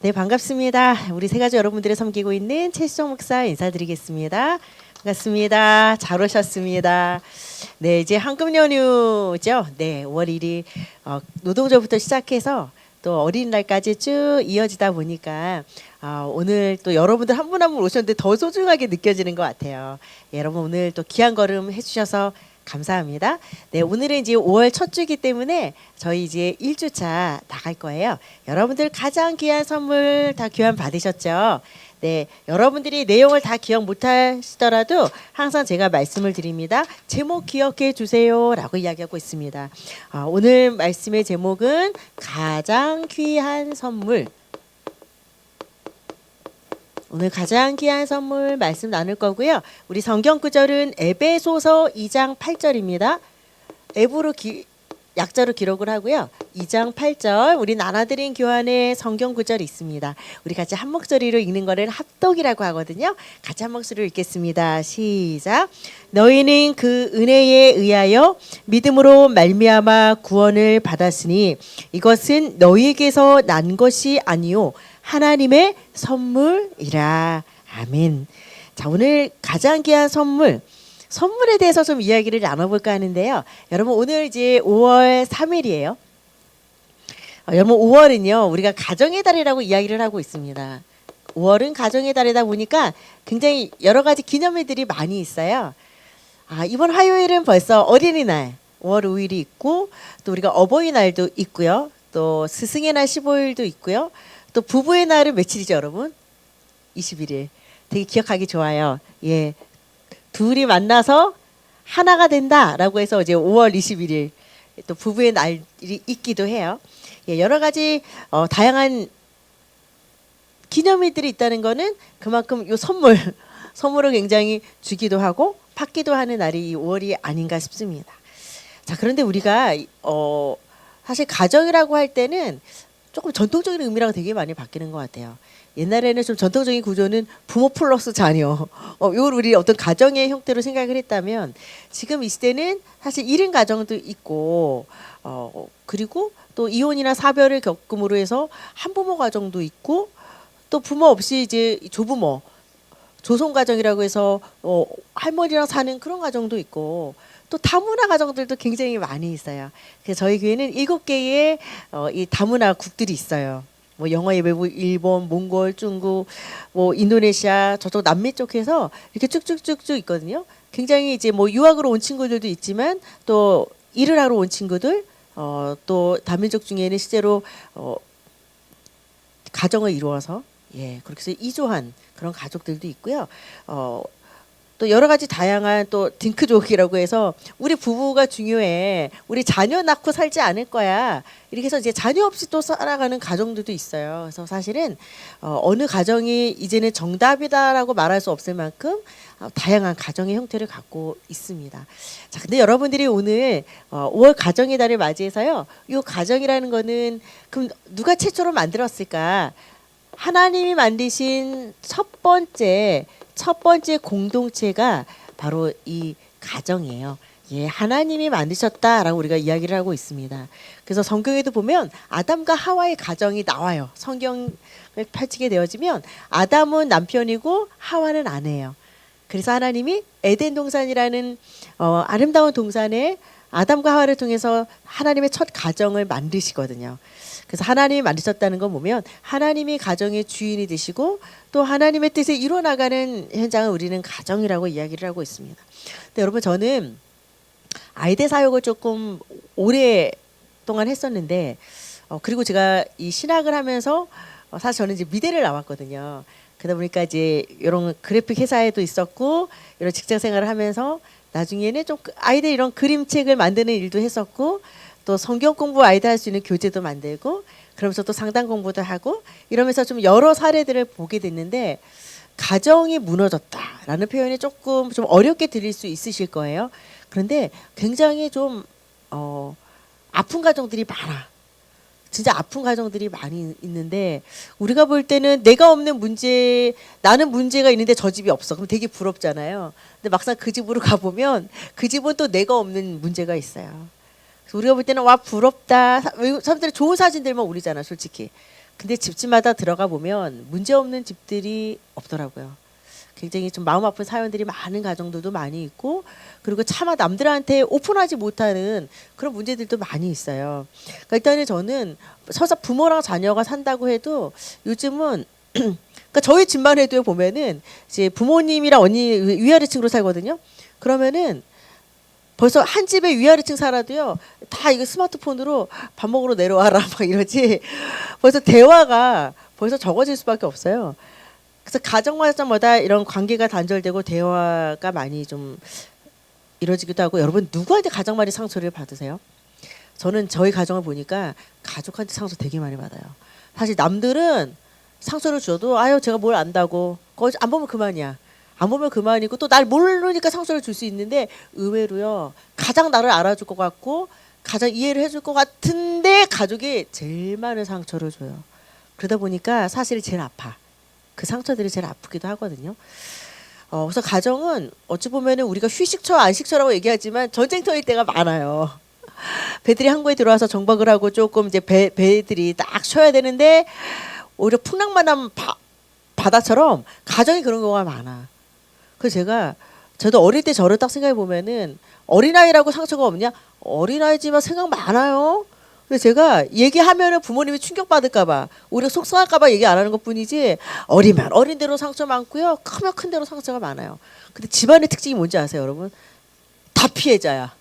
네, 반갑습니다. 우리 세 가지 여러분들을 섬기고 있는 최수정 목사 인사드리겠습니다. 반갑습니다. 잘 오셨습니다. 네, 이제 황금 연휴죠. 네, 5월 1일 노동절부터 시작해서 또 어린이날까지 쭉 이어지다 보니까 오늘 또 여러분들 한 분 한 분 오셨는데 더 소중하게 느껴지는 것 같아요. 예, 여러분 오늘 또 귀한 걸음 해주셔서 감사합니다. 네, 오늘은 이제 5월 첫 주이기 때문에 저희 이제 1주차 나갈 거예요. 여러분들 가장 귀한 선물 다 교환 받으셨죠? 네, 여러분들이 내용을 다 기억 못 하시더라도 항상 제가 말씀을 드립니다. 제목 기억해 주세요라고 이야기하고 있습니다. 오늘 말씀의 제목은 가장 귀한 선물. 오늘 가장 귀한 선물 말씀 나눌 거고요. 우리 성경 구절은 에베소서 2장 8절입니다. 앱으로 약자로 기록을 하고요. 2장 8절 우리 나눠드린 교환의 성경 구절이 있습니다. 우리 같이 한 목소리로 읽는 거를 합독이라고 하거든요. 같이 한 목소리로 읽겠습니다. 시작. 너희는 그 은혜에 의하여 믿음으로 말미암아 구원을 받았으니 이것은 너희에게서 난 것이 아니요 하나님의 선물이라. 아멘. 자, 오늘 가장 귀한 선물에 대해서 좀 이야기를 나눠볼까 하는데요. 여러분 오늘 이제 5월 3일이에요. 여러분 5월은요 우리가 가정의 달이라고 이야기를 하고 있습니다. 5월은 가정의 달이다 보니까 굉장히 여러 가지 기념일들이 많이 있어요. 이번 화요일은 벌써 어린이날 5월 5일이 있고 또 우리가 어버이날도 있고요. 또 스승의 날 15일도 있고요. 또 부부의 날은 며칠이죠, 여러분? 21일. 되게 기억하기 좋아요. 예. 둘이 만나서 하나가 된다라고 해서 이제 5월 21일 또 부부의 날이 있기도 해요. 예, 여러 가지 다양한 기념일들이 있다는 거는 그만큼 요 선물을 굉장히 주기도 하고 받기도 하는 날이 이 5월이 아닌가 싶습니다. 자, 그런데 우리가 사실 가정이라고 할 때는 조금 전통적인 의미랑 되게 많이 바뀌는 것 같아요. 옛날에는 좀 전통적인 구조는 부모 플러스 자녀, 이걸 우리 어떤 가정의 형태로 생각을 했다면 지금 이 시대는 사실 1인 가정도 있고, 그리고 또 이혼이나 사별을 겪음으로 해서 한부모 가정도 있고, 또 부모 없이 이제 조부모, 조손 가정이라고 해서 할머니랑 사는 그런 가정도 있고, 또 다문화 가정들도 굉장히 많이 있어요. 그래서 저희 교회는 7개의 이 다문화 국들이 있어요. 뭐 영어 예배부 일본, 몽골, 중국, 뭐 인도네시아 저쪽 남미 쪽에서 이렇게 쭉쭉쭉쭉 있거든요. 굉장히 이제 뭐 유학으로 온 친구들도 있지만 또 일을 하러 온 친구들, 또 다민족 중에는 실제로 가정을 이루어서 그렇게 해서 이주한 그런 가족들도 있고요. 또 여러 가지 다양한 또 딩크족이라고 해서 우리 부부가 중요해. 우리 자녀 낳고 살지 않을 거야. 이렇게 해서 이제 자녀 없이 또 살아가는 가정들도 있어요. 그래서 사실은 어느 가정이 이제는 정답이다라고 말할 수 없을 만큼 다양한 가정의 형태를 갖고 있습니다. 자, 근데 여러분들이 오늘 5월 가정의 달을 맞이해서요. 이 가정이라는 거는 그럼 누가 최초로 만들었을까? 하나님이 만드신 첫 번째 공동체가 바로 이 가정이에요. 예, 하나님이 만드셨다라고 우리가 이야기를 하고 있습니다. 그래서 성경에도 보면 아담과 하와의 가정이 나와요. 성경을 펼치게 되어지면 아담은 남편이고 하와는 아내예요. 그래서 하나님이 에덴 동산이라는 아름다운 동산에 아담과 하와를 통해서 하나님의 첫 가정을 만드시거든요. 그래서 하나님이 만드셨다는 건 보면 하나님이 가정의 주인이 되시고 또 하나님의 뜻을 이루어나가는 현장을 우리는 가정이라고 이야기를 하고 있습니다. 근데 여러분 저는 아이들 사역을 조금 오랫동안 했었는데 그리고 제가 이 신학을 하면서 사실 저는 이제 미대를 나왔거든요. 그러다 보니까 이제 이런 그래픽 회사에도 있었고 이런 직장 생활을 하면서 나중에는 좀 아이들 이런 그림책을 만드는 일도 했었고 또 성경 공부 아이들 할 수 있는 교재도 만들고 그러면서 또 상담 공부도 하고 이러면서 좀 여러 사례들을 보게 됐는데 가정이 무너졌다라는 표현이 조금 좀 어렵게 들릴 수 있으실 거예요. 그런데 굉장히 좀 아픈 가정들이 많아. 진짜 아픈 가정들이 많이 있는데 우리가 볼 때는 내가 없는 문제, 나는 문제가 있는데 저 집이 없어. 그럼 되게 부럽잖아요. 근데 막상 그 집으로 가보면 그 집은 또 내가 없는 문제가 있어요. 그래서 우리가 볼 때는 와 부럽다. 사람들이 좋은 사진들만 올리잖아, 솔직히. 근데 집집마다 들어가 보면 문제 없는 집들이 없더라고요. 굉장히 좀 마음 아픈 사연들이 많은 가정들도 많이 있고, 그리고 차마 남들한테 오픈하지 못하는 그런 문제들도 많이 있어요. 그러니까 일단은 저는 서사 부모랑 자녀가 산다고 해도 요즘은 그러니까 저희 집만 해도 보면은 이제 부모님이랑 언니 위아래층으로 살거든요. 그러면은 벌써 한 집에 위아래층 살아도요, 다 이거 스마트폰으로 밥 먹으러 내려와라 막 이러지. 벌써 대화가 벌써 적어질 수밖에 없어요. 그래서 가정마다 이런 관계가 단절되고 대화가 많이 좀 이루어지기도 하고. 여러분, 누구한테 가장 많이 상처를 받으세요? 저는 저희 가정을 보니까 가족한테 상처 되게 많이 받아요. 사실 남들은 상처를 줘도 아유 제가 뭘 안다고, 거기 안 보면 그만이야. 안 보면 그만이고, 또 날 모르니까 상처를 줄 수 있는데, 의외로요 가장 나를 알아줄 것 같고 가장 이해를 해줄 것 같은데 가족이 제일 많은 상처를 줘요. 그러다 보니까 사실 제일 아파. 그 상처들이 제일 아프기도 하거든요. 그래서 가정은 어찌 보면은 우리가 휴식처 안식처라고 얘기하지만 전쟁터일 때가 많아요. 배들이 항구에 들어와서 정박을 하고 조금 이제 배들이 딱 쉬어야 되는데, 오히려 풍랑만한 바다처럼 가정이 그런 경우가 많아. 그래서 저도 어릴 때 저를 딱 생각해 보면은, 어린아이라고 상처가 없냐? 어린아이지만 생각 많아요. 근데 제가 얘기하면은 부모님이 충격받을까봐, 우리가 속상할까봐 얘기 안 하는 것 뿐이지, 어리면 어린 대로 상처 많고요, 크면 큰 대로 상처가 많아요. 근데 집안의 특징이 뭔지 아세요, 여러분? 다 피해자야.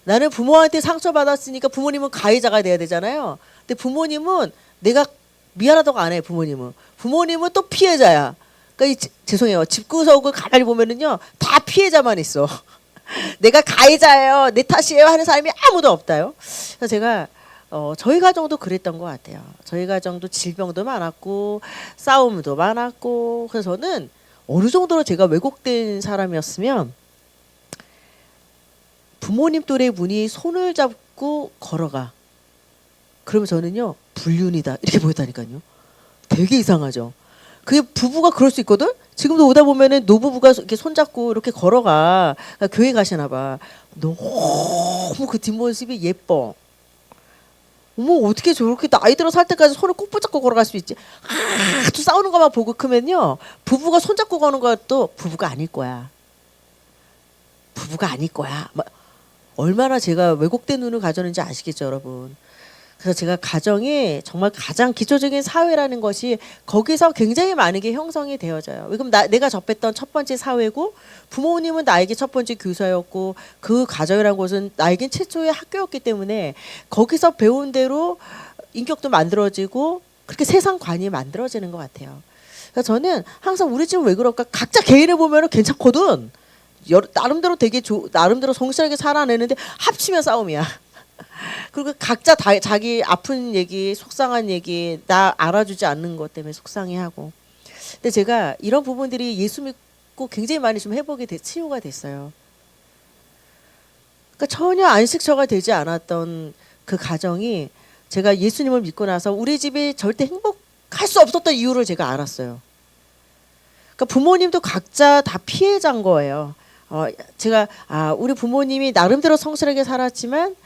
나는 부모한테 상처받았으니까 부모님은 가해자가 돼야 되잖아요. 근데 부모님은 내가 미안하다고 안 해, 부모님은 또 피해자야. 그러니까 죄송해요. 집구석을 가만히 보면은요, 다 피해자만 있어. 내가 가해자예요, 내 탓이에요 하는 사람이 아무도 없다요. 그래서 제가 저희 가정도 그랬던 것 같아요. 저희 가정도 질병도 많았고 싸움도 많았고. 그래서 저는 어느 정도로 제가 왜곡된 사람이었으면, 부모님 또래 분이 손을 잡고 걸어가, 그러면 저는요 불륜이다 이렇게 보였다니까요. 되게 이상하죠. 그게 부부가 그럴 수 있거든. 지금도 오다 보면은 노부부가 이렇게 손잡고 이렇게 걸어가. 그러니까 교회 가시나 봐. 너무 그 뒷모습이 예뻐. 어머, 어떻게 저렇게 나이 들어 살 때까지 손을 꼭 붙잡고 걸어갈 수 있지? 아주 싸우는 것만 보고 크면요, 부부가 손잡고 가는 것도 부부가 아닐 거야. 부부가 아닐 거야. 얼마나 제가 왜곡된 눈을 가졌는지 아시겠죠, 여러분? 그래서 제가 가정이 정말 가장 기초적인 사회라는 것이 거기서 굉장히 많은 게 형성이 되어져요. 그럼 내가 접했던 첫 번째 사회고, 부모님은 나에게 첫 번째 교사였고, 그 가정이라는 곳은 나에겐 최초의 학교였기 때문에 거기서 배운 대로 인격도 만들어지고 그렇게 세상관이 만들어지는 것 같아요. 그래서 저는 항상 우리 집은 왜 그럴까? 각자 개인을 보면 괜찮거든. 나름대로 나름대로 성실하게 살아내는데 합치면 싸움이야. 그리고 각자 자기 아픈 얘기, 속상한 얘기, 나 알아주지 않는 것 때문에 속상해하고. 근데 제가 이런 부분들이 예수 믿고 굉장히 많이 좀 치유가 됐어요. 그러니까 전혀 안식처가 되지 않았던 그 가정이, 제가 예수님을 믿고 나서 우리 집이 절대 행복할 수 없었던 이유를 제가 알았어요. 그러니까 부모님도 각자 다 피해자인 거예요. 제가 우리 부모님이 나름대로 성실하게 살았지만,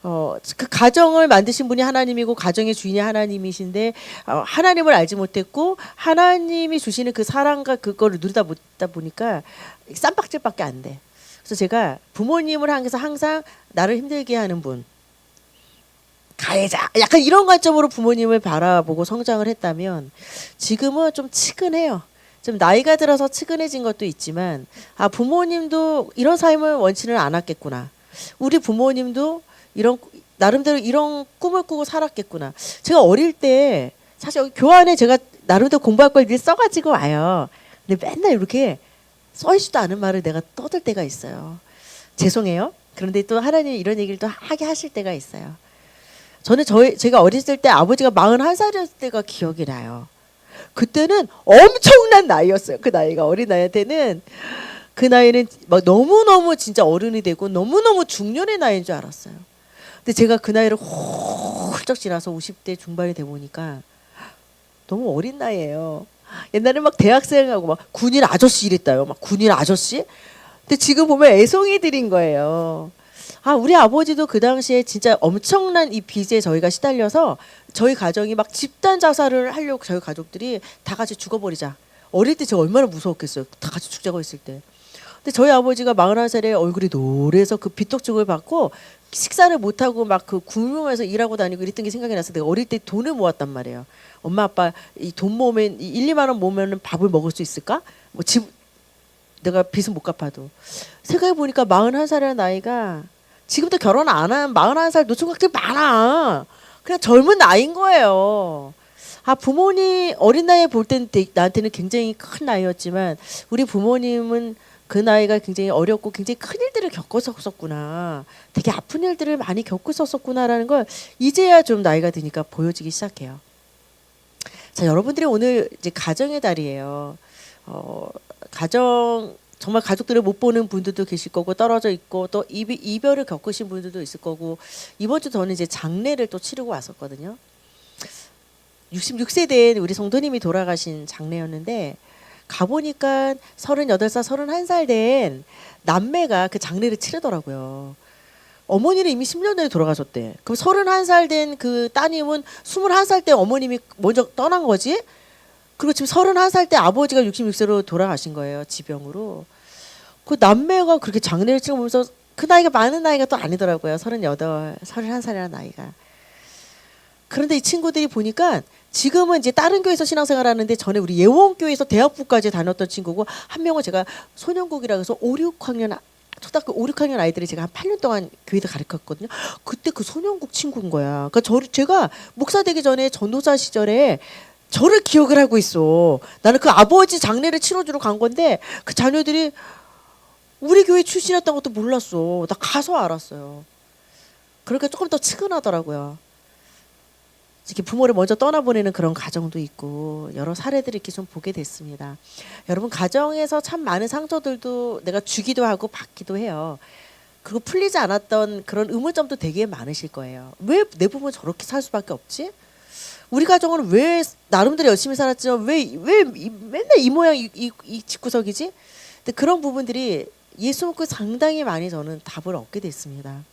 그 가정을 만드신 분이 하나님이고 가정의 주인이 하나님이신데, 하나님을 알지 못했고 하나님이 주시는 그 사랑과 그거를 누리다 보니까 쌈박질밖에 안 돼. 그래서 제가 부모님을 향해서 항상 나를 힘들게 하는 분, 가해자, 약간 이런 관점으로 부모님을 바라보고 성장을 했다면, 지금은 좀 치근해요. 좀 나이가 들어서 치근해진 것도 있지만, 부모님도 이런 삶을 원치는 않았겠구나. 우리 부모님도 나름대로 이런 꿈을 꾸고 살았겠구나. 제가 어릴 때 사실 여기 교환에 제가 나름대로 공부할 걸 늘 써가지고 와요. 근데 맨날 이렇게 써있지도 않은 말을 내가 떠들 때가 있어요. 죄송해요. 그런데 또 하나님 이런 얘기를 또 하게 하실 때가 있어요. 저는 제가 어렸을 때 아버지가 41살이었을 때가 기억이 나요. 그때는 엄청난 나이였어요. 그 나이가 어린 나이한테는, 그 나이는 막 너무너무 진짜 어른이 되고 너무너무 중년의 나이인 줄 알았어요. 근데 제가 그 나이를 훌쩍 지나서 50대 중반이 돼 보니까 너무 어린 나이예요. 옛날에 막 대학생하고 막 군인 아저씨 이랬다요. 막 군인 아저씨? 근데 지금 보면 애송이들인 거예요. 우리 아버지도 그 당시에 진짜 엄청난 이 빚에 저희가 시달려서 저희 가정이 막 집단 자살을 하려고 저희 가족들이 다 같이 죽어버리자. 어릴 때 제가 얼마나 무서웠겠어요. 다 같이 죽자고 했을 때. 근데 저희 아버지가 41살에 얼굴이 노래서 그 빚독촉을 받고 식사를 못하고 막 그 굶으면서 일하고 다니고 이랬던 게 생각이 나서 내가 어릴 때 돈을 모았단 말이에요. 엄마 아빠 이 돈 모으면 1, 2만 원 모으면 밥을 먹을 수 있을까? 뭐 집 내가 빚은 못 갚아도. 생각해 보니까 41살이라는 나이가 지금도 결혼 안 한 41살 노총각들 많아. 그냥 젊은 나이인 거예요. 부모님 어린 나이에 볼 때는 나한테는 굉장히 큰 나이였지만 우리 부모님은 그 나이가 굉장히 어렵고 굉장히 큰 일들을 겪었었구나. 되게 아픈 일들을 많이 겪었었구나라는 걸 이제야 좀 나이가 드니까 보여지기 시작해요. 자, 여러분들이 오늘 이제 가정의 달이에요. 가정 정말 가족들을 못 보는 분들도 계실 거고 떨어져 있고 또 이별을 겪으신 분들도 있을 거고 이번 주 저는 이제 장례를 또 치르고 왔었거든요. 66세 된 우리 성도님이 돌아가신 장례였는데 가보니까 38살, 31살 된 남매가 그 장례를 치르더라고요. 어머니는 이미 10년 전에 돌아가셨대. 그럼 31살 된 그 따님은 21살 때 어머님이 먼저 떠난 거지? 그리고 지금 31살 때 아버지가 66세로 돌아가신 거예요. 지병으로. 그 남매가 그렇게 장례를 치르면서 그 나이가 많은 나이가 또 아니더라고요. 38, 31살이라는 나이가. 그런데 이 친구들이 보니까 지금은 이제 다른 교회에서 신앙생활 하는데 전에 우리 예원교회에서 대학부까지 다녔던 친구고 한 명은 제가 소년국이라 해서 5, 6학년 초등학교 5, 6학년 아이들이 제가 한 8년 동안 교회에서 가르쳤거든요. 그때 그 소년국 친구인 거야. 그러니까 제가 목사 되기 전에 전도사 시절에 저를 기억을 하고 있어. 나는 그 아버지 장례를 치러주러 간 건데 그 자녀들이 우리 교회 출신이었던 것도 몰랐어. 나 가서 알았어요. 그러니까 조금 더 측은하더라고요. 이렇게 부모를 먼저 떠나보내는 그런 가정도 있고 여러 사례들을 이렇게 좀 보게 됐습니다. 여러분 가정에서 참 많은 상처들도 내가 주기도 하고 받기도 해요. 그리고 풀리지 않았던 그런 의문점도 되게 많으실 거예요. 왜 내 부모는 저렇게 살 수밖에 없지? 우리 가정은 왜 나름대로 열심히 살았지만 왜 맨날 이 모양 이 집구석이지? 근데 그런 부분들이 예수 믿고 상당히 많이 저는 답을 얻게 됐습니다.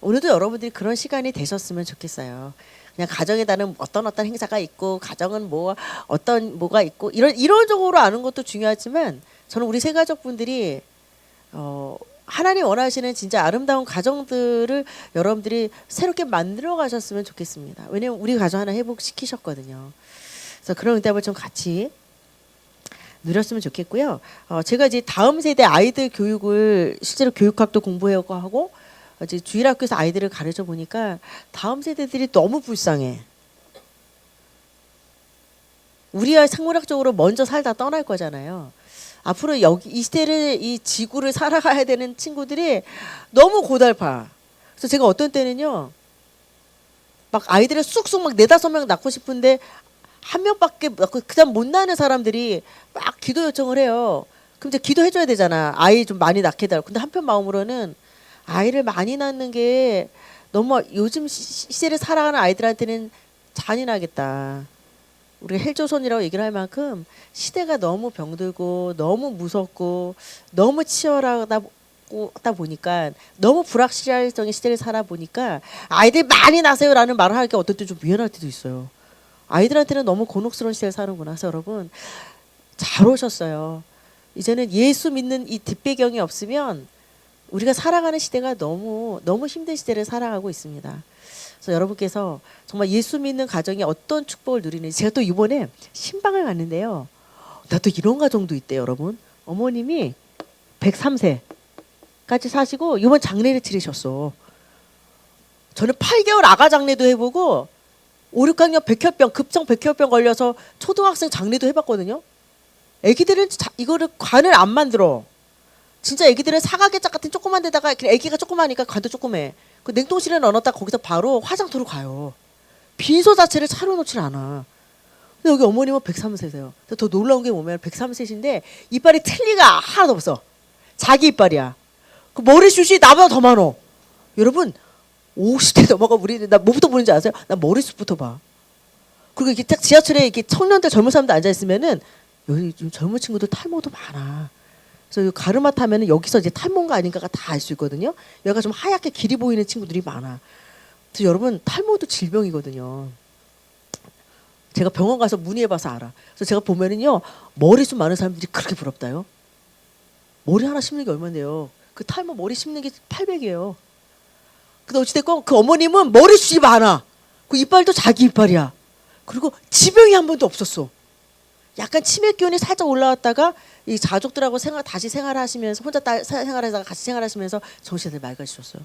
오늘도 여러분들이 그런 시간이 되셨으면 좋겠어요. 그냥 가정에 따른 어떤 행사가 있고 가정은 뭐 어떤 뭐가 있고 이론적으로 아는 것도 중요하지만 저는 우리 새가족분들이 하나님 원하시는 진짜 아름다운 가정들을 여러분들이 새롭게 만들어 가셨으면 좋겠습니다. 왜냐면 우리 가정 하나 회복시키셨거든요. 그래서 그런 응답을 좀 같이 누렸으면 좋겠고요. 제가 이제 다음 세대 아이들 교육을 실제로 교육학도 공부하고 이제 주일학교에서 아이들을 가르쳐 보니까 다음 세대들이 너무 불쌍해. 우리가 생물학적으로 먼저 살다 떠날 거잖아요. 앞으로 여기 이 시대를 이 지구를 살아가야 되는 친구들이 너무 고달파. 그래서 제가 어떤 때는요, 막 아이들을 쑥쑥 막 4-5명 낳고 싶은데 한 명밖에 낳고 그다음 못 낳는 사람들이 막 기도 요청을 해요. 그럼 이제 기도해줘야 되잖아. 아이 좀 많이 낳게 해달라고. 근데 한편 마음으로는 아이를 많이 낳는 게 너무 요즘 시대를 살아가는 아이들한테는 잔인하겠다. 우리가 헬조선이라고 얘기를 할 만큼 시대가 너무 병들고 너무 무섭고 너무 치열하다 보니까 너무 불확실성의 시대를 살아보니까 아이들 많이 낳으세요라는 말을 하기가 어떨 때 좀 미안할 때도 있어요. 아이들한테는 너무 곤혹스러운 시대를 사는구나. 그래서 여러분 잘 오셨어요. 이제는 예수 믿는 이 뒷배경이 없으면 우리가 살아가는 시대가 너무 힘든 시대를 살아가고 있습니다. 그래서 여러분께서 정말 예수 믿는 가정이 어떤 축복을 누리는지 제가 또 이번에 신방을 갔는데요. 나 또 이런 가정도 있대요, 여러분. 어머님이 103세까지 사시고 이번 장례를 치르셨어. 저는 8개월 아가 장례도 해보고 5, 6학년 백혈병 급성 백혈병 걸려서 초등학생 장례도 해봤거든요. 애기들은 이거를 관을 안 만들어. 진짜 애기들은 사각개짝 같은 조그만 데다가 애기가 조그마니까 관도 조그매. 그 냉동실에 넣어놨다 거기서 바로 화장터로 가요. 빈소 자체를 차려놓질 않아. 근데 여기 어머님은 103세세요. 더 놀라운 게 뭐냐면 103세신데 이빨이 틀니가 하나도 없어. 자기 이빨이야. 그 머리숱이 나보다 더 많어. 여러분 50대 넘어가 우리는 나 뭐부터 보는지 아세요? 나 머리숱부터 봐. 그리고 이렇게 딱 지하철에 이렇게 청년들 젊은 사람들 앉아 있으면은 여기 좀 젊은 친구들 탈모도 많아. 그래서 가르마 타면은 여기서 이제 탈모인가 아닌가가 다 알 수 있거든요. 여기가 좀 하얗게 길이 보이는 친구들이 많아. 그래서 여러분 탈모도 질병이거든요. 제가 병원 가서 문의해봐서 알아. 그래서 제가 보면은요 머리숱 많은 사람들이 그렇게 부럽다요. 머리 하나 심는 게 얼마인데요? 그 탈모 머리 심는 게 800이에요. 근데 어찌됐건 그 어머님은 머리숱이 많아. 그 이빨도 자기 이빨이야. 그리고 지병이 한 번도 없었어. 약간 치매 기운이 살짝 올라왔다가 이 가족들하고 다시 생활하시면서 혼자 생활하다가 같이 생활하시면서 정신을 맑아지셨어요.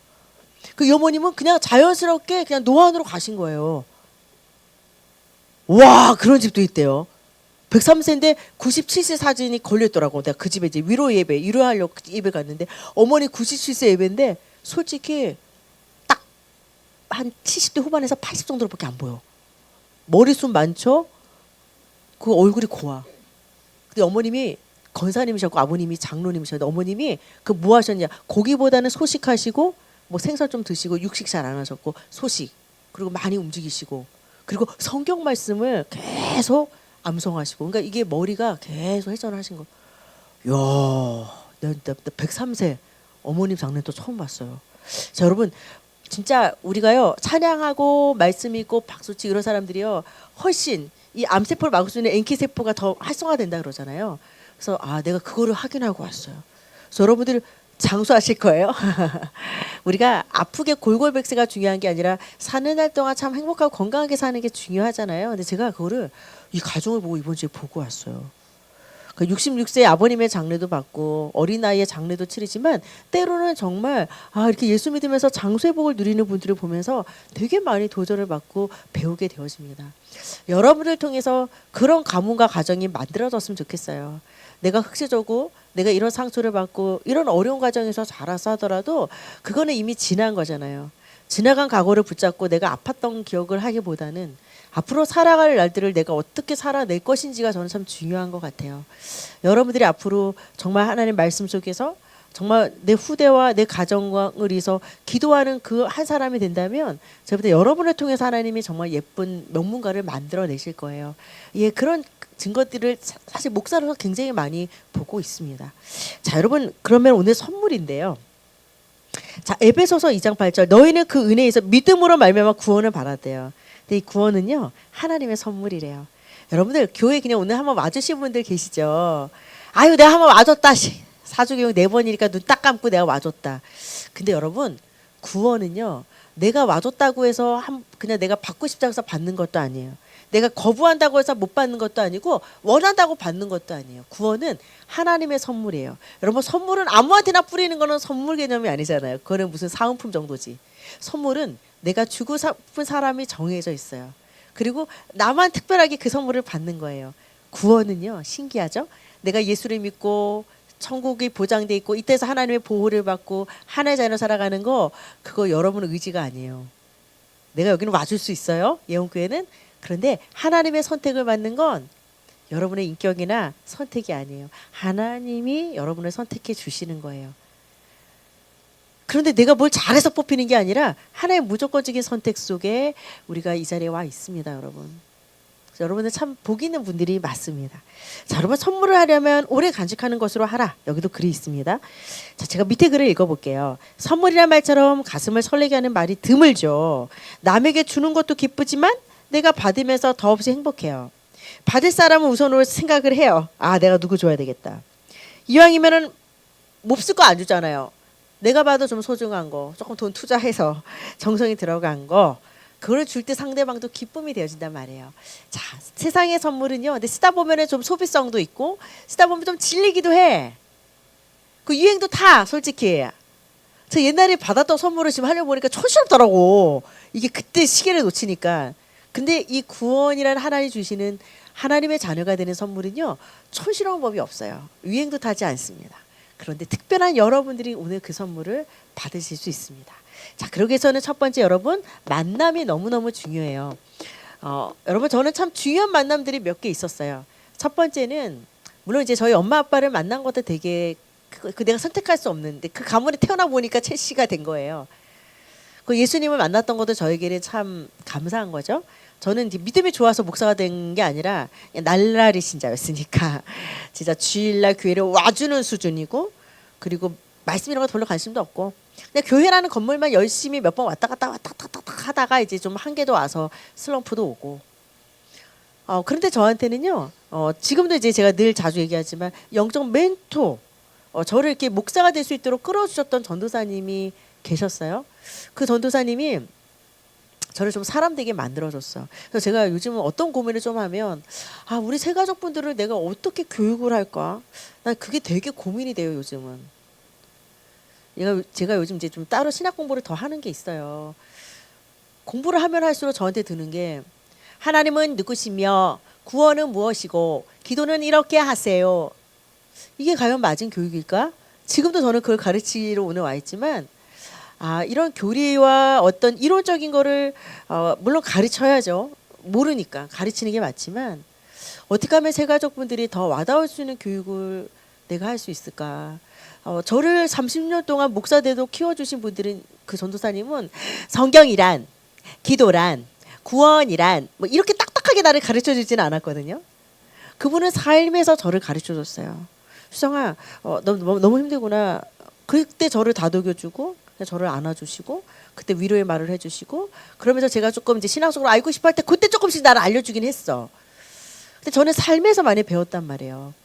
그 어머님은 그냥 자연스럽게 그냥 노안으로 가신 거예요. 와, 그런 집도 있대요. 103세인데 97세 사진이 걸려있더라고. 내가 그 집에 이제 위로하려고 예배 갔는데 어머니 97세 예배인데 솔직히 딱 한 70대 후반에서 80 정도로밖에 안 보여. 머리숱 많죠? 그 얼굴이 고와. 근데 어머님이 권사님이셨고 아버님이 장로님이셨는데 어머님이 그 뭐 하셨냐? 고기보다는 소식하시고 뭐 생선 좀 드시고 육식 잘 안 하셨고 소식 그리고 많이 움직이시고 그리고 성경 말씀을 계속 암송하시고 그러니까 이게 머리가 계속 회전하신 거. 야, 나 103세 어머님 장례 또 처음 봤어요. 자, 여러분 진짜 우리가요 찬양하고 말씀 읽고 박수치고 이런 사람들이요 훨씬 이 암세포를 막을 수 있는 NK 세포가 더 활성화된다 그러잖아요. 그래서 내가 그거를 확인하고 왔어요. 그래서 여러분들 장수하실 거예요. 우리가 아프게 골골백세가 중요한 게 아니라 사는 날 동안 참 행복하고 건강하게 사는 게 중요하잖아요. 근데 제가 그거를 이 가정을 보고 이번 주에 보고 왔어요. 66세 아버님의 장례도 받고 어린 나이에 장례도 치르지만 때로는 정말 이렇게 예수 믿으면서 장수회복을 누리는 분들을 보면서 되게 많이 도전을 받고 배우게 되어집니다. 여러분을 통해서 그런 가문과 가정이 만들어졌으면 좋겠어요. 내가 흑시저고 내가 이런 상처를 받고 이런 어려운 과정에서 자라서 하더라도 그거는 이미 지난 거잖아요. 지나간 과거를 붙잡고 내가 아팠던 기억을 하기보다는 앞으로 살아갈 날들을 내가 어떻게 살아낼 것인지가 저는 참 중요한 것 같아요. 여러분들이 앞으로 정말 하나님 말씀 속에서 정말 내 후대와 내 가정을 위해서 기도하는 그 한 사람이 된다면 제가 볼 때 여러분을 통해서 하나님이 정말 예쁜 명문가를 만들어내실 거예요. 예, 그런 증거들을 사실 목사로서 굉장히 많이 보고 있습니다. 자, 여러분 그러면 오늘 선물인데요. 자, 에베소서 2장 8절 너희는 그 은혜에서 믿음으로 말미암아 구원을 받았대요. 근데 이 구원은요 하나님의 선물이래요. 여러분들 교회 그냥 오늘 한번 와주신 분들 계시죠? 아유 내가 한번 와줬다. 사주교육 4번이니까 눈 딱 감고 내가 와줬다. 근데 여러분 구원은요 내가 와줬다고 해서 그냥 내가 받고 싶다고 해서 받는 것도 아니에요. 내가 거부한다고 해서 못 받는 것도 아니고 원한다고 받는 것도 아니에요. 구원은 하나님의 선물이에요. 여러분 선물은 아무한테나 뿌리는 거는 선물 개념이 아니잖아요. 그거는 무슨 사은품 정도지. 선물은 내가 주고 싶은 사람이 정해져 있어요. 그리고 나만 특별하게 그 선물을 받는 거예요. 구원은요 신기하죠? 내가 예수를 믿고 천국이 보장돼 있고 이때서 하나님의 보호를 받고 하나의 자녀로 살아가는 거 그거 여러분의 의지가 아니에요. 내가 여기는 와줄 수 있어요. 예원교회는. 그런데 하나님의 선택을 받는 건 여러분의 인격이나 선택이 아니에요. 하나님이 여러분을 선택해 주시는 거예요. 그런데 내가 뭘 잘해서 뽑히는 게 아니라 하나의 무조건적인 선택 속에 우리가 이 자리에 와 있습니다, 여러분. 여러분은 참 복 있는 분들이 맞습니다. 자, 여러분 선물을 하려면 오래 간직하는 것으로 하라. 여기도 글이 있습니다. 자, 제가 밑에 글을 읽어볼게요. 선물이란 말처럼 가슴을 설레게 하는 말이 드물죠. 남에게 주는 것도 기쁘지만 내가 받으면서 더없이 행복해요. 받을 사람은 우선으로 생각을 해요. 내가 누구 줘야 되겠다. 이왕이면은 몹쓸 거 안 주잖아요. 내가 봐도 좀 소중한 거, 조금 돈 투자해서 정성이 들어간 거, 그걸 줄 때 상대방도 기쁨이 되어진단 말이에요. 자, 세상의 선물은요. 근데 쓰다 보면은 좀 소비성도 있고, 쓰다 보면 좀 질리기도 해. 그 유행도 타, 솔직히. 저 옛날에 받았던 선물을 지금 하려고 보니까 촌스럽더라고. 이게 그때 시계를 놓치니까. 근데 이 구원이라는 하나님이 주시는 하나님의 자녀가 되는 선물은요. 촌스러운 법이 없어요. 유행도 타지 않습니다. 그런데 특별한 여러분들이 오늘 그 선물을 받으실 수 있습니다. 자, 그러기 위해서는 첫 번째 여러분 만남이 너무너무 중요해요. 여러분 저는 참 중요한 만남들이 몇 개 있었어요. 첫 번째는 물론 이제 저희 엄마 아빠를 만난 것도 되게 그 내가 선택할 수 없는데 그 가문에 태어나 보니까 첼시가 된 거예요. 그 예수님을 만났던 것도 저에게는 참 감사한 거죠. 저는 이제 믿음이 좋아서 목사가 된 게 아니라 날라리 신자였으니까 진짜 주일날 교회를 와주는 수준이고, 그리고 말씀 이런 거 별로 관심도 없고 그냥 교회라는 건물만 열심히 몇 번 왔다 갔다 하다가 이제 좀 한계도 와서 슬럼프도 오고. 그런데 저한테는요, 지금도 이제 제가 늘 자주 얘기하지만 영적 멘토, 저를 이렇게 목사가 될 수 있도록 끌어주셨던 전도사님이 계셨어요. 그 전도사님이 저를 좀 사람 되게 만들어줬어. 그래서 제가 요즘은 어떤 고민을 좀 하면, 우리 새 가족분들을 내가 어떻게 교육을 할까? 난 그게 되게 고민이 돼요, 요즘은. 제가 요즘 이제 좀 따로 신학 공부를 더 하는 게 있어요. 공부를 하면 할수록 저한테 드는 게, 하나님은 누구시며 구원은 무엇이고 기도는 이렇게 하세요. 이게 과연 맞은 교육일까? 지금도 저는 그걸 가르치러 오늘 와 있지만, 이런 교리와 어떤 이론적인 거를 물론 가르쳐야죠. 모르니까 가르치는 게 맞지만, 어떻게 하면 새 가족분들이 더 와닿을 수 있는 교육을 내가 할 수 있을까? 저를 30년 동안 목사대도 키워주신 분들은, 그 전도사님은 성경이란, 기도란, 구원이란 뭐 이렇게 딱딱하게 나를 가르쳐 주지는 않았거든요. 그분은 삶에서 저를 가르쳐 줬어요. 수정아, 너무 힘들구나. 그때 저를 다독여주고 저를 안아주시고 그때 위로의 말을 해주시고, 그러면서 제가 조금 이제 신앙적으로 알고 싶어 할 때 그때 조금씩 나를 알려주긴 했어. 근데 저는 삶에서 많이 배웠단 말이에요.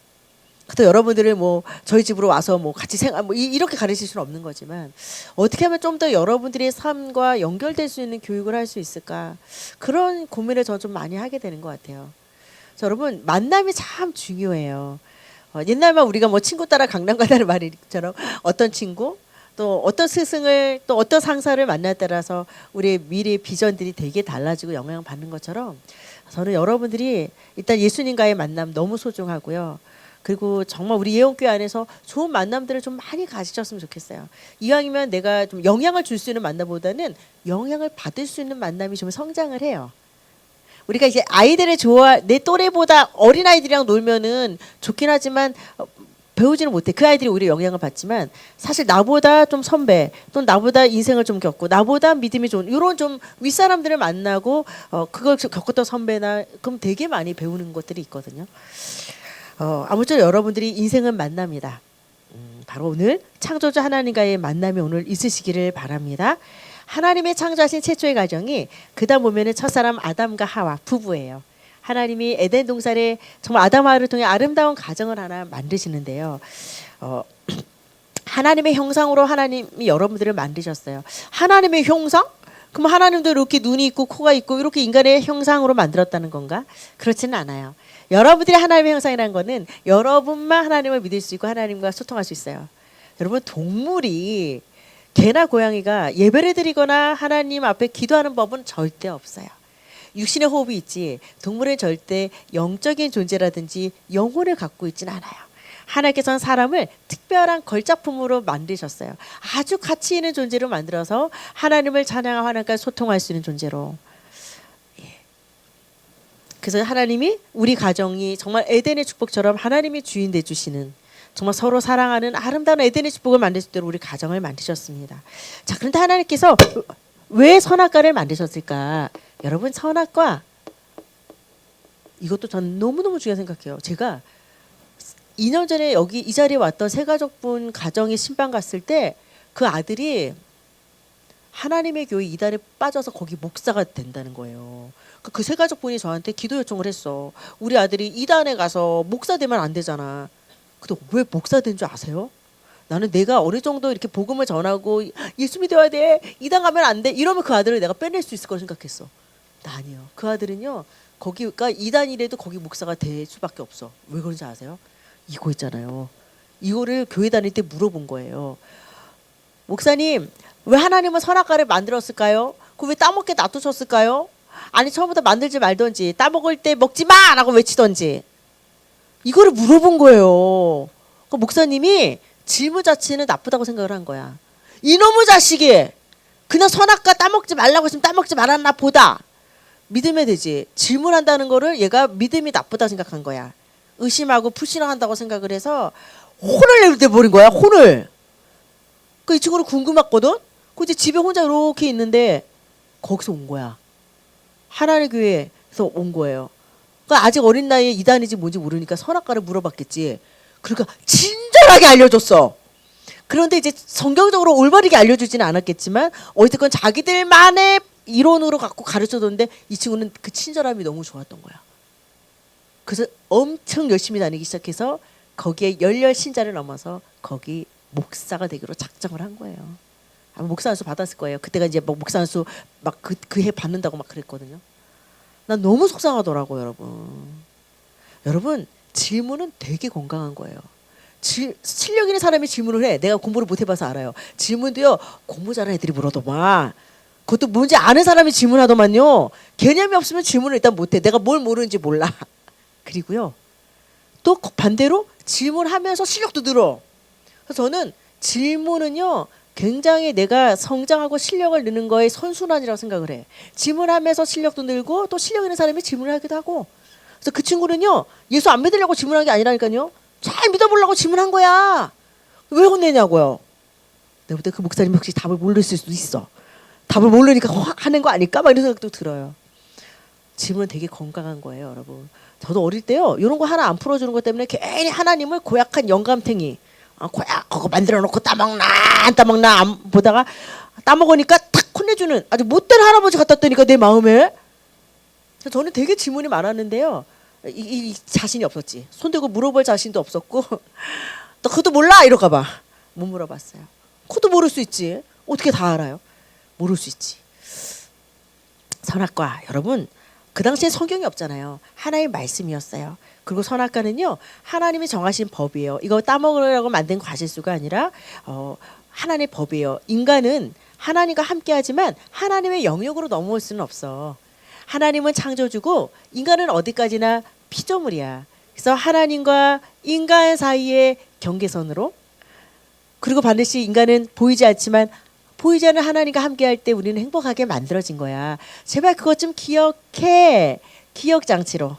또 여러분들을 뭐 저희 집으로 와서 뭐 같이 뭐 이렇게 가르칠 수는 없는 거지만, 어떻게 하면 좀 더 여러분들의 삶과 연결될 수 있는 교육을 할 수 있을까, 그런 고민을 저는 좀 많이 하게 되는 것 같아요. 그래서 여러분, 만남이 참 중요해요. 옛날만 우리가 뭐 친구 따라 강남 가다는 말처럼 어떤 친구, 또 어떤 스승을, 또 어떤 상사를 만날 따라서 우리의 미래의 비전들이 되게 달라지고 영향을 받는 것처럼, 저는 여러분들이 일단 예수님과의 만남 너무 소중하고요. 그리고 정말 우리 예원교회 안에서 좋은 만남들을 좀 많이 가지셨으면 좋겠어요. 이왕이면 내가 좀 영향을 줄 수 있는 만남보다는 영향을 받을 수 있는 만남이 좀 성장을 해요. 우리가 이제 아이들을 내 또래보다 어린 아이들이랑 놀면은 좋긴 하지만 배우지는 못해. 그 아이들이 오히려 영향을 받지만, 사실 나보다 좀 선배, 또는 나보다 인생을 좀 겪고 나보다 믿음이 좋은 이런 좀 윗사람들을 만나고 그걸 겪었던 선배나, 그럼 되게 많이 배우는 것들이 있거든요. 아무쪼록 여러분들이 인생은 만납니다. 바로 오늘 창조주 하나님과의 만남이 오늘 있으시기를 바랍니다. 하나님의 창조하신 최초의 가정이, 그다음 보면은 첫사람 아담과 하와 부부예요. 하나님이 에덴 동산에 정말 아담 하와를 통해 아름다운 가정을 하나 만드시는데요. 하나님의 형상으로 하나님이 여러분들을 만드셨어요. 하나님의 형상? 그럼 하나님도 이렇게 눈이 있고 코가 있고 이렇게 인간의 형상으로 만들었다는 건가? 그렇지는 않아요. 여러분들이 하나님의 형상이라는 거는 여러분만 하나님을 믿을 수 있고 하나님과 소통할 수 있어요. 여러분, 동물이, 개나 고양이가 예배를 드리거나 하나님 앞에 기도하는 법은 절대 없어요. 육신의 호흡이 있지, 동물은 절대 영적인 존재라든지 영혼을 갖고 있지는 않아요. 하나님께서는 사람을 특별한 걸작품으로 만드셨어요. 아주 가치 있는 존재로 만들어서 하나님을 찬양하고 하나님과 소통할 수 있는 존재로. 그래서 하나님이 우리 가정이 정말 에덴의 축복처럼 하나님이 주인 되주시는, 정말 서로 사랑하는 아름다운 에덴의 축복을 만들 수 있도록 우리 가정을 만드셨습니다. 자, 그런데 하나님께서 왜 선악과를 만드셨을까? 여러분, 선악과, 이것도 전 너무너무 중요하게 생각해요. 제가 2년 전에 여기 이 자리에 왔던 새 가족분 가정에 신방 갔을 때, 그 아들이 하나님의 교회 이단에 빠져서 거기 목사가 된다는 거예요. 그 새 가족분이 저한테 기도 요청을 했어. 우리 아들이 이단에 가서 목사 되면 안 되잖아. 근데 왜 목사 된 줄 아세요? 나는 내가 어느 정도 이렇게 복음을 전하고 예수 믿어야 돼, 이단 가면 안 돼, 이러면 그 아들을 내가 빼낼 수 있을 거라 생각했어. 나 아니에요. 그 아들은요, 거기가 이단이라도 거기 목사가 될 수밖에 없어. 왜 그런지 아세요? 이거 있잖아요. 이거를 교회 다닐 때 물어본 거예요. 목사님, 왜 하나님은 선악과를 만들었을까요? 그 왜 따먹게 놔두셨을까요? 아니, 처음부터 만들지 말던지, 따먹을 때 먹지 마! 라고 외치던지. 이거를 물어본 거예요. 그 목사님이 질문 자체는 나쁘다고 생각을 한 거야. 이놈의 자식이 그냥 선악과 따먹지 말라고 했으면 따먹지 말았나 보다. 믿으면 되지. 질문한다는 거를 얘가 믿음이 나쁘다 생각한 거야. 의심하고 불신한다고 생각을 해서 혼을 내버린 거야. 혼을. 그 이 친구는 궁금했거든. 그 이제 집에 혼자 이렇게 있는데 거기서 온 거야. 하나님 교회에서 온 거예요. 그러니까 아직 어린 나이에 이단인지 뭔지 모르니까 선악과를 물어봤겠지. 그러니까 친절하게 알려줬어. 그런데 이제 성경적으로 올바르게 알려주지는 않았겠지만 어쨌든 자기들만의 이론으로 갖고 가르쳐줬는데 이 친구는 그 친절함이 너무 좋았던 거야. 그래서 엄청 열심히 다니기 시작해서 거기에 열렬 신자를 넘어서 거기 목사가 되기로 작정을 한 거예요. 아마 목사 안수 받았을 거예요. 그때가 이제 뭐 목사 안수 막 그 해 받는다고 막 그랬거든요. 난 너무 속상하더라고요, 여러분. 여러분, 질문은 되게 건강한 거예요. 실력 있는 사람이 질문을 해. 내가 공부를 못 해봐서 알아요. 질문도요, 공부 잘하는 애들이 물어도만. 그것도 뭔지 아는 사람이 질문하더만요. 개념이 없으면 질문을 일단 못 해. 내가 뭘 모르는지 몰라. 그리고요, 또 반대로 질문하면서 실력도 늘어. 그래서 저는 질문은요, 굉장히 내가 성장하고 실력을 느는 거에 선순환이라고 생각을 해. 질문하면서 실력도 늘고 또 실력 있는 사람이 질문을 하기도 하고. 그래서 그 친구는요, 예수 안 믿으려고 질문한 게 아니라니까요. 잘 믿어보려고 질문한 거야. 왜 혼내냐고요. 내가 볼 때 그 목사님 혹시 답을 모를 수도 있어. 답을 모르니까 하는 거 아닐까? 막 이런 생각도 들어요. 질문은 되게 건강한 거예요, 여러분. 저도 어릴 때요, 이런 거 하나 안 풀어주는 것 때문에 괜히 하나님을 고약한 영감탱이, 고약 그거 만들어 놓고 따먹나 안 따먹나 안 보다가 따먹으니까 탁 혼내주는 아주 못된 할아버지 갖다 대니까 내 마음에. 저는 되게 질문이 많았는데요, 이 자신이 없었지. 손들고 물어볼 자신도 없었고 또 그것도 몰라 이럴까 봐 못 물어봤어요. 그것도 모를 수 있지. 어떻게 다 알아요? 모를 수 있지. 선악과, 여러분, 그 당시에 성경이 없잖아요. 하나님의 말씀이었어요. 그리고 선악과는요, 하나님이 정하신 법이에요. 이거 따먹으려고 만든 과실수가 아니라 하나님의 법이에요. 인간은 하나님과 함께하지만 하나님의 영역으로 넘어올 수는 없어. 하나님은 창조주고 인간은 어디까지나 피조물이야. 그래서 하나님과 인간 사이의 경계선으로, 그리고 반드시 인간은 보이지 않지만 보이지 않는 하나님과 함께할 때 우리는 행복하게 만들어진 거야. 제발 그것 좀 기억해. 기억장치로.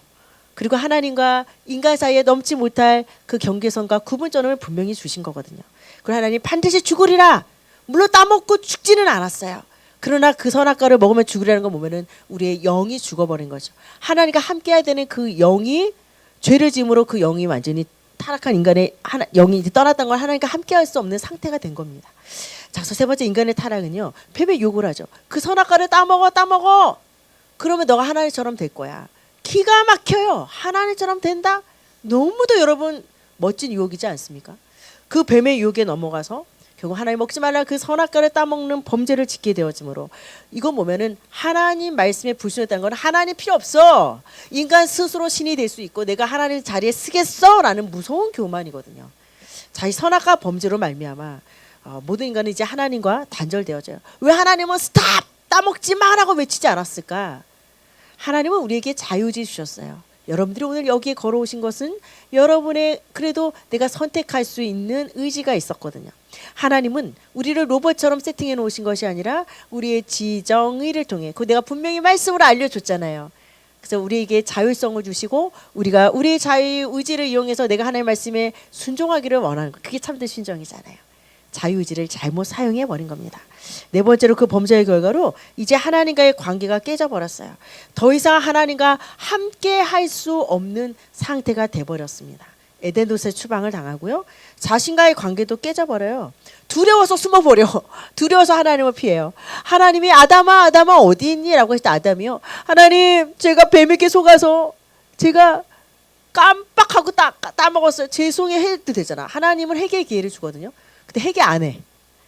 그리고 하나님과 인간 사이에 넘지 못할 그 경계선과 구분점을 분명히 주신 거거든요. 그리고 하나님 반드시 죽으리라. 물론 따먹고 죽지는 않았어요. 그러나 그 선악과를 먹으면 죽으라는 거 보면은 우리의 영이 죽어버린 거죠. 하나님과 함께해야 되는 그 영이 죄를 지음으로 그 영이 완전히 타락한 인간의 영이 이제 떠났던 걸 하나님과 함께할 수 없는 상태가 된 겁니다. 자, 그래서 세 번째 인간의 타락은요, 뱀의 욕을 하죠. 그 선악과를 따먹어. 그러면 너가 하나님처럼 될 거야. 기가 막혀요. 하나님처럼 된다? 너무도 여러분 멋진 유혹이지 않습니까? 그 뱀의 유혹에 넘어가서 결국 하나님 먹지 말라 그 선악과를 따먹는 범죄를 짓게 되어지므로, 이건 보면은 하나님 말씀에 불순했다는 건 하나님 필요 없어. 인간 스스로 신이 될 수 있고 내가 하나님 자리에 쓰겠어 라는 무서운 교만이거든요. 자, 이 선악과 범죄로 말미암아 모든 인간은 이제 하나님과 단절되어져요. 왜 하나님은 스탑! 따먹지 마라고 외치지 않았을까? 하나님은 우리에게 자유의지 주셨어요. 여러분들이 오늘 여기에 걸어오신 것은 여러분의 그래도 내가 선택할 수 있는 의지가 있었거든요. 하나님은 우리를 로봇처럼 세팅해 놓으신 것이 아니라 우리의 지정의를 통해, 그 내가 분명히 말씀으로 알려줬잖아요. 그래서 우리에게 자율성을 주시고 우리가 우리의 자유의지를 이용해서 내가 하나님의 말씀에 순종하기를 원하는 것, 그게 참된 신정이잖아요. 자유의지를 잘못 사용해 버린 겁니다. 네 번째로 그 범죄의 결과로 이제 하나님과의 관계가 깨져버렸어요. 더 이상 하나님과 함께 할 수 없는 상태가 돼버렸습니다. 에덴도스의 추방을 당하고요, 자신과의 관계도 깨져버려요. 두려워서 숨어버려. 두려워서 하나님을 피해요. 하나님이 아담아 어디 있니? 라고 했을 때 아담이요, 하나님 제가 뱀에게 속아서 제가 깜빡하고 따먹었어요. 죄송해 해도 되잖아. 하나님은 회개의 기회를 주거든요. 근데 회개 안 해.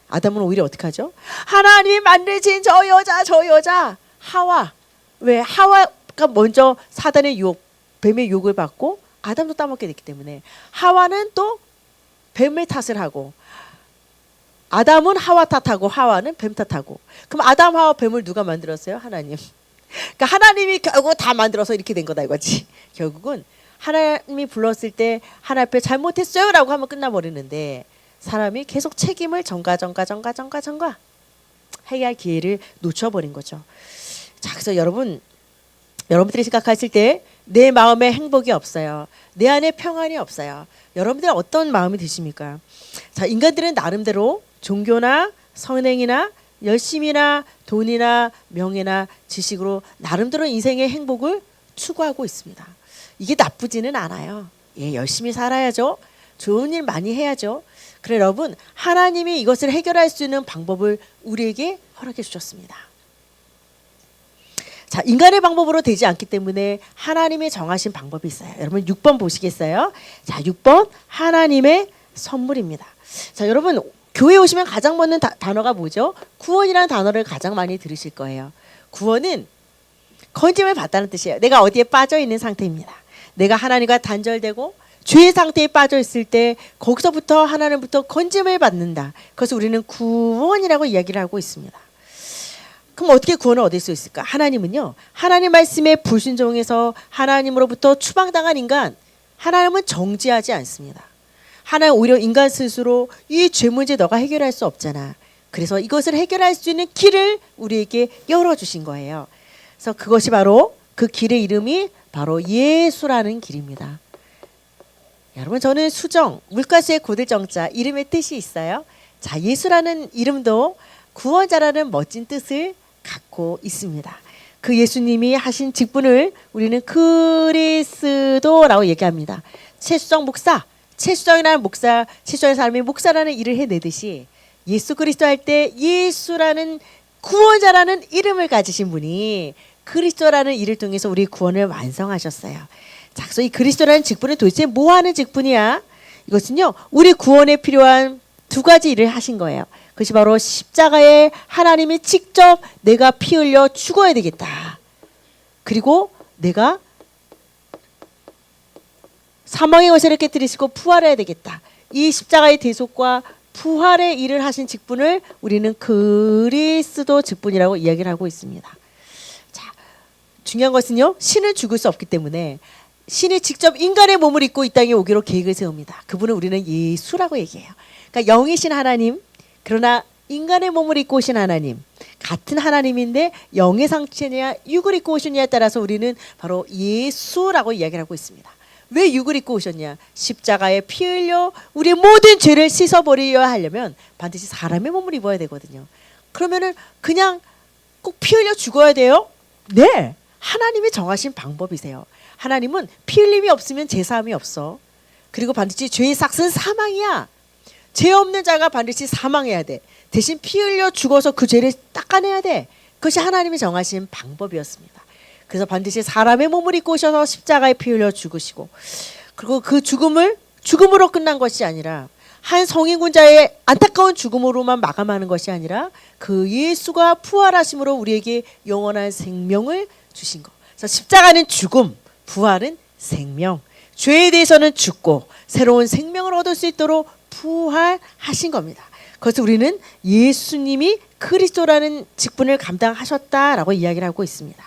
아담은 오히려 어떻게 하죠? 하나님이 만드신 저 여자 하와, 왜 하와가 먼저 사단의 유혹, 뱀의 유혹을 받고 아담도 따먹게 됐기 때문에 하와는 또 뱀의 탓을 하고, 아담은 하와 탓하고 하와는 뱀 탓하고. 그럼 아담 하와 뱀을 누가 만들었어요? 하나님. 그러니까 하나님이 결국 다 만들어서 이렇게 된 거다 이거지. 결국은 하나님이 불렀을 때 하나님 앞에 잘못했어요 라고 하면 끝나버리는데, 사람이 계속 책임을 전가 해야 할 기회를 놓쳐버린 거죠. 자, 그래서 여러분들이 생각하실 때 내 마음에 행복이 없어요. 내 안에 평안이 없어요. 여러분들은 어떤 마음이 드십니까? 자, 인간들은 나름대로 종교나 선행이나 열심이나 돈이나 명예나 지식으로 나름대로 인생의 행복을 추구하고 있습니다. 이게 나쁘지는 않아요. 예, 열심히 살아야죠. 좋은 일 많이 해야죠. 그래 여러분, 하나님이 이것을 해결할 수 있는 방법을 우리에게 허락해 주셨습니다. 자, 인간의 방법으로 되지 않기 때문에 하나님이 정하신 방법이 있어요. 여러분 6번 보시겠어요? 자, 6번 하나님의 선물입니다. 자, 여러분 교회 오시면 가장 먼저 단어가 뭐죠? 구원이라는 단어를 가장 많이 들으실 거예요. 구원은 건짐을 받다는 뜻이에요. 내가 어디에 빠져 있는 상태입니다. 내가 하나님과 단절되고 죄의 상태에 빠져 있을 때 거기서부터 하나님부터 건짐을 받는다. 그래서 우리는 구원이라고 이야기를 하고 있습니다. 그럼 어떻게 구원을 얻을 수 있을까? 하나님은요, 하나님 말씀에 불순종해서 하나님으로부터 추방당한 인간, 하나님은 정죄하지 않습니다. 하나님 오히려 인간 스스로 이 죄 문제 너가 해결할 수 없잖아. 그래서 이것을 해결할 수 있는 길을 우리에게 열어주신 거예요. 그래서 그것이 바로 그 길의 이름이 바로 예수라는 길입니다. 여러분, 저는 수정, 물가수의 고들정자, 이름의 뜻이 있어요. 자, 예수라는 이름도 구원자라는 멋진 뜻을 갖고 있습니다. 그 예수님이 하신 직분을 우리는 그리스도라고 얘기합니다. 최수정 목사, 최수정이라는 목사, 최수정의 사람이 목사라는 일을 해내듯이 예수 그리스도 할 때 예수라는 구원자라는 이름을 가지신 분이 그리스도라는 일을 통해서 우리 구원을 완성하셨어요. 자, 그래서 이 그리스도라는 직분은 도대체 뭐 하는 직분이야? 이것은요, 우리 구원에 필요한 두 가지 일을 하신 거예요. 그것이 바로 십자가에 하나님이 직접 내가 피 흘려 죽어야 되겠다. 그리고 내가 사망의 권세를 깨뜨리시고 부활해야 되겠다. 이 십자가의 대속과 부활의 일을 하신 직분을 우리는 그리스도 직분이라고 이야기를 하고 있습니다. 자, 중요한 것은요, 신을 죽을 수 없기 때문에 신이 직접 인간의 몸을 입고 이 땅에 오기로 계획을 세웁니다. 그분은 우리는 예수라고 얘기해요. 그러니까 영이신 하나님, 그러나 인간의 몸을 입고 오신 하나님, 같은 하나님인데 영의 상체냐 육을 입고 오셨냐에 따라서 우리는 바로 예수라고 이야기를 하고 있습니다. 왜 육을 입고 오셨냐? 십자가에 피 흘려 우리의 모든 죄를 씻어버리려 하려면 반드시 사람의 몸을 입어야 되거든요. 그러면은 그냥 꼭 피 흘려 죽어야 돼요? 네, 하나님이 정하신 방법이세요. 하나님은 피 흘림이 없으면 제사함이 없어. 그리고 반드시 죄의 삭은 사망이야. 죄 없는 자가 반드시 사망해야 돼. 대신 피 흘려 죽어서 그 죄를 닦아내야 돼. 그것이 하나님이 정하신 방법이었습니다. 그래서 반드시 사람의 몸을 입고 오셔서 십자가에 피 흘려 죽으시고, 그리고 그 죽음으로 끝난 것이 아니라 한 성인군자의 안타까운 죽음으로만 마감하는 것이 아니라 그 예수가 부활하심으로 우리에게 영원한 생명을 주신 것. 그래서 십자가는 죽음, 부활은 생명. 죄에 대해서는 죽고 새로운 생명을 얻을 수 있도록 부활하신 겁니다. 그래서 우리는 예수님이 그리스도라는 직분을 감당하셨다라고 이야기를 하고 있습니다.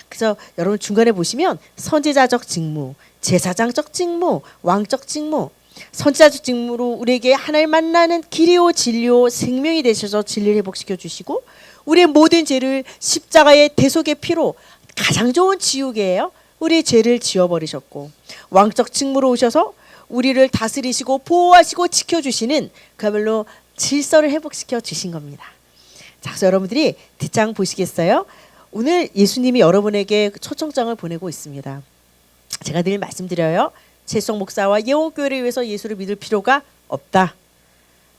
그래서 여러분 중간에 보시면 선지자적 직무, 제사장적 직무, 왕적 직무, 선지자적 직무로 우리에게 하나님 만나는 길이요 진리요 생명이 되셔서 진리를 회복시켜 주시고, 우리의 모든 죄를 십자가의 대속의 피로, 가장 좋은 지옥이에요. 우리의 죄를 지워버리셨고, 왕적 직무로 오셔서 우리를 다스리시고 보호하시고 지켜주시는 그야말로 질서를 회복시켜 주신 겁니다. 자, 그래서 여러분들이 뒷장 보시겠어요? 오늘 예수님이 여러분에게 초청장을 보내고 있습니다. 제가 늘 말씀드려요. 최수정 목사와 예원교회를 위해서 예수를 믿을 필요가 없다.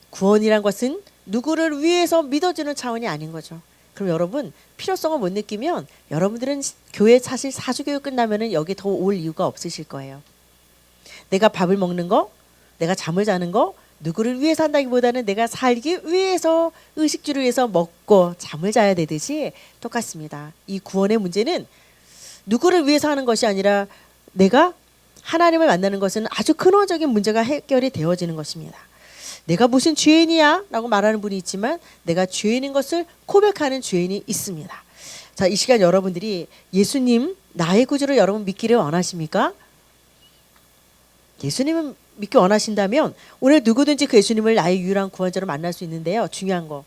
구원이란 것은 누구를 위해서 믿어주는 차원이 아닌 거죠. 그럼 여러분 필요성을 못 느끼면 여러분들은 교회 사실 사주교육 끝나면은 여기 더 올 이유가 없으실 거예요. 내가 밥을 먹는 거, 내가 잠을 자는 거, 누구를 위해서 한다기보다는 내가 살기 위해서, 의식주를 위해서 먹고 잠을 자야 되듯이 똑같습니다. 이 구원의 문제는 누구를 위해서 하는 것이 아니라 내가 하나님을 만나는 것은 아주 근원적인 문제가 해결이 되어지는 것입니다. 내가 무슨 죄인이야? 라고 말하는 분이 있지만 내가 죄인인 것을 고백하는 죄인이 있습니다. 자, 이 시간 여러분들이 예수님 나의 구주를 여러분 믿기를 원하십니까? 예수님은 믿기 원하신다면 오늘 누구든지 그 예수님을 나의 유일한 구원자로 만날 수 있는데요. 중요한 거,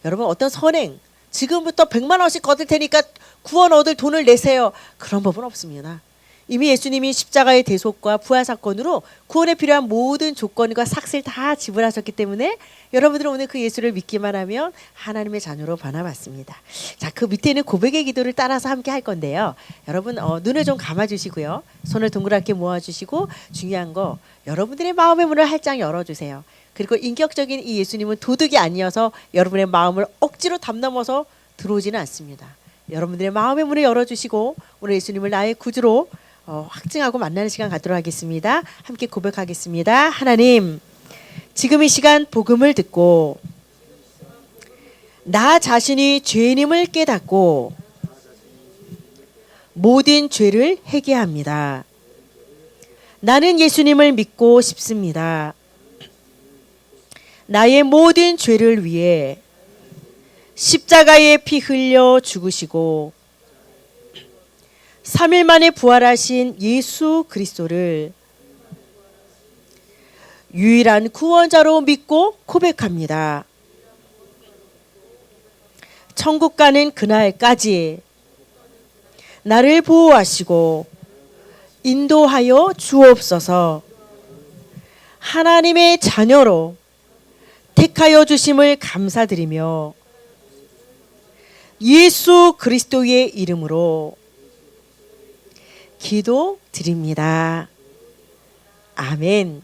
여러분 어떤 선행, 지금부터 100만 원씩 거둘 테니까 구원 얻을 돈을 내세요. 그런 법은 없습니다. 이미 예수님이 십자가의 대속과 부활 사건으로 구원에 필요한 모든 조건과 삭스를 다 지불하셨기 때문에 여러분들은 오늘 그 예수를 믿기만 하면 하나님의 자녀로 변화받습니다. 자, 그 밑에 있는 고백의 기도를 따라서 함께 할 건데요. 여러분 눈을 좀 감아주시고요. 손을 동그랗게 모아주시고 중요한 거 여러분들의 마음의 문을 활짝 열어주세요. 그리고 인격적인 이 예수님은 도둑이 아니어서 여러분의 마음을 억지로 담 넘어서 들어오지는 않습니다. 여러분들의 마음의 문을 열어주시고 오늘 예수님을 나의 구주로 확증하고 만나는 시간 갖도록 하겠습니다. 함께 고백하겠습니다. 하나님, 지금 이 시간 복음을 듣고 나 자신이 죄인임을 깨닫고 모든 죄를 회개합니다. 나는 예수님을 믿고 싶습니다. 나의 모든 죄를 위해 십자가에 피 흘려 죽으시고 3일 만에 부활하신 예수 그리스도를 유일한 구원자로 믿고 고백합니다. 천국 가는 그날까지 나를 보호하시고 인도하여 주옵소서. 하나님의 자녀로 택하여 주심을 감사드리며 예수 그리스도의 이름으로 기도드립니다. 아멘.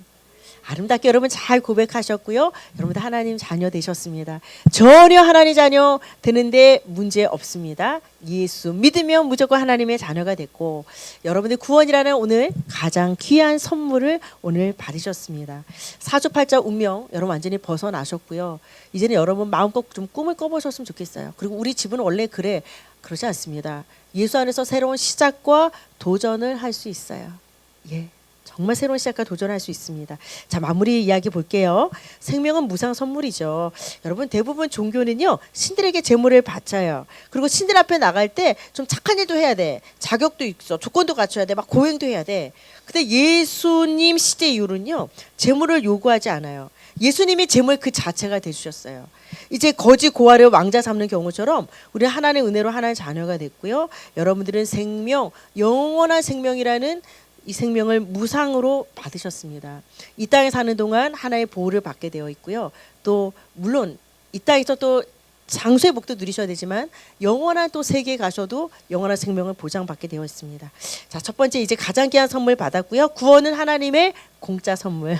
아름답게 여러분 잘 고백하셨고요. 여러분들 하나님 자녀 되셨습니다. 전혀 하나님 자녀 되는데 문제 없습니다. 예수 믿으면 무조건 하나님의 자녀가 됐고 여러분들 구원이라는 오늘 가장 귀한 선물을 오늘 받으셨습니다. 사주팔자 운명 여러분 완전히 벗어나셨고요. 이제는 여러분 마음껏 좀 꿈을 꿔보셨으면 좋겠어요. 그리고 우리 집은 원래 그러지 않습니다. 예수 안에서 새로운 시작과 도전을 할 수 있어요. 예. 정말 새로운 시작과 도전할 수 있습니다. 자, 마무리 이야기 볼게요. 생명은 무상 선물이죠. 여러분 대부분 종교는요 신들에게 제물을 바쳐요. 그리고 신들 앞에 나갈 때 좀 착한 일도 해야 돼. 자격도 있어. 조건도 갖춰야 돼. 막 고행도 해야 돼. 근데 예수님 시대 이후로는요 제물을 요구하지 않아요. 예수님이 제물 그 자체가 되주셨어요. 이제 거지 고아를 왕자 삼는 경우처럼 우리는 하나님의 은혜로 하나님의 자녀가 됐고요. 여러분들은 생명, 영원한 생명이라는 이 생명을 무상으로 받으셨습니다. 이 땅에 사는 동안 하나의 보호를 받게 되어 있고요. 또 물론 이 땅에서 또 장수의 복도 누리셔야 되지만 영원한 또 세계에 가셔도 영원한 생명을 보장받게 되어 있습니다. 자, 첫 번째 이제 가장 귀한 선물 받았고요. 구원은 하나님의 공짜 선물,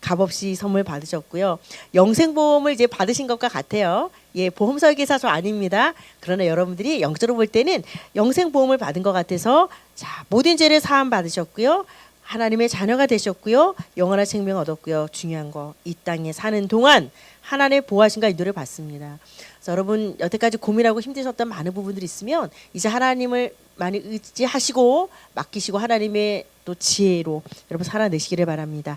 값없이 선물 받으셨고요. 영생보험을 이제 받으신 것과 같아요. 예, 보험 설계사 저 아닙니다. 그러나 여러분들이 영적으로 볼 때는 영생보험을 받은 것 같아서 자, 모든 죄를 사함 받으셨고요. 하나님의 자녀가 되셨고요. 영원한 생명 얻었고요. 중요한 거, 이 땅에 사는 동안 하나님의 보호하심과 인도를 받습니다. 그래서 여러분 여태까지 고민하고 힘드셨던 많은 부분들이 있으면 이제 하나님을 많이 의지하시고 맡기시고 하나님의 또 지혜로 여러분 살아내시기를 바랍니다.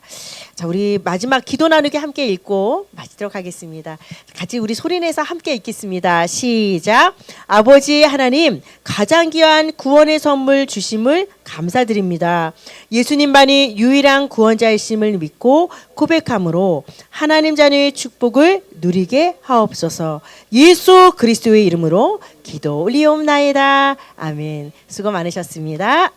자, 우리 마지막 기도 나누기 함께 읽고 마치도록 하겠습니다. 같이 우리 소리내서 함께 읽겠습니다. 시작. 아버지 하나님, 가장 귀한 구원의 선물 주심을 감사드립니다. 예수님만이 유일한 구원자이심을 믿고 고백함으로 하나님 자녀의 축복을 누리게 하옵소서. 예수 그리스도의 이름으로 기도 올리옵나이다. 아멘. 수고 많으셨습니다.